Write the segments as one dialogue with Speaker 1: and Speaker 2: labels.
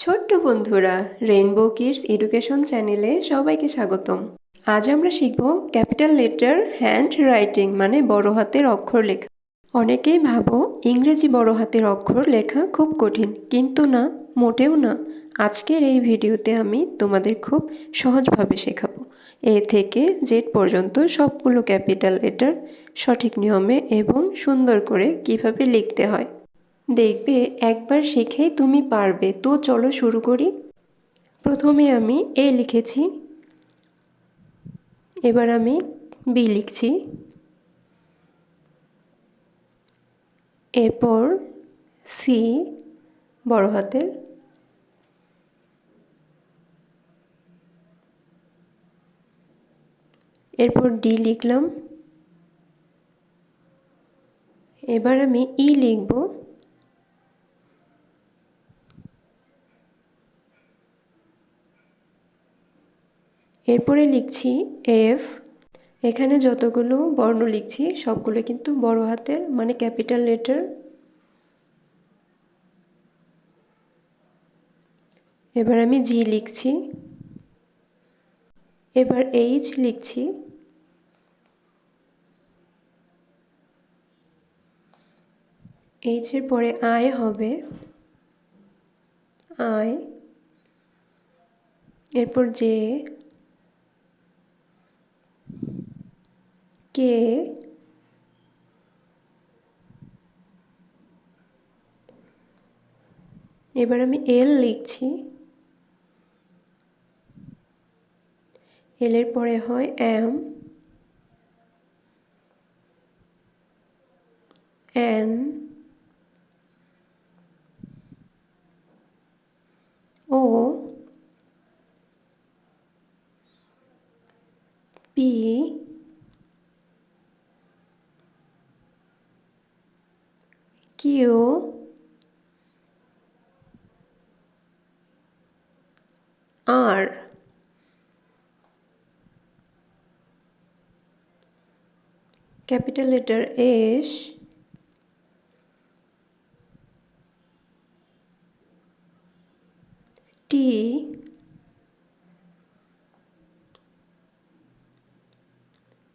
Speaker 1: ছোট্ট বন্ধুরা, rainbow kids education চ্যানেলে সবাইকে স্বাগতম। আজ আমরা শিখব ক্যাপিটাল লেটার হ্যান্ড রাইটিং মানে বড় হাতের অক্ষর লেখা। অনেকেই ভাবো ইংরেজি বড় হাতের অক্ষর লেখা খুব কঠিন, কিন্তু না, মোটেও না। আজকের এই ভিডিওতে আমি তোমাদের খুব সহজভাবে শেখাবো এ থেকে জেড পর্যন্ত সবগুলো ক্যাপিটাল লেটার সঠিক নিয়মে এবং সুন্দর করে কিভাবে লিখতে হয়। দেখবে একবার শিখেই তুমি পারবে। তো চলো শুরু করি। প্রথমে আমি এ লিখেছি, এবার আমি বি লিখছি, এরপর সি বড় হাতের, এরপর ডি লিখলাম, এবার আমি ই লিখব, এরপরে লিখছি এফ। এখানে যতগুলো বর্ণ লিখছি সবগুলো কিন্তু বড় হাতের মানে ক্যাপিটাল লেটার। এবার আমি জি লিখছি, এবার এইচ লিখছি, এইচের পরে আই হবে, আই, এরপর জে, কে, এবার আমি এল লিখছি, এল এর পরে হয় M, N, O, P, Q, R. Capital letter S, T,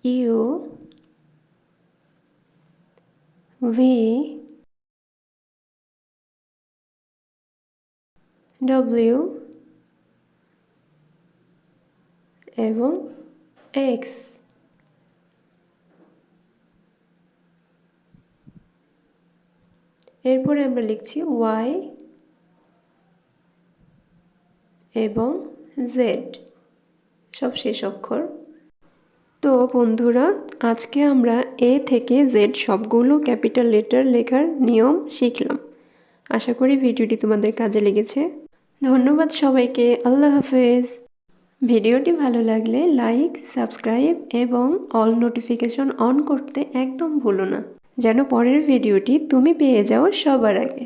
Speaker 1: U, V, W এবং এক্স। এরপরে আমরা লিখছি ওয়াই এবং জেড, সব শেষ অক্ষর। তো বন্ধুরা, আজকে আমরা এ থেকে জেড সবগুলো ক্যাপিটাল লেটার লেখার নিয়ম শিখলাম। আশা করি ভিডিওটি তোমাদের কাজে লেগেছে। ধন্যবাদ সবাইকে। আল্লাহ হাফেজ। ভিডিওটি ভালো লাগলে লাইক, সাবস্ক্রাইব এবং অল নোটিফিকেশন অন করতে একদম ভুলো না, যেন পরের ভিডিওটি তুমি পেয়ে যাও সবার আগে।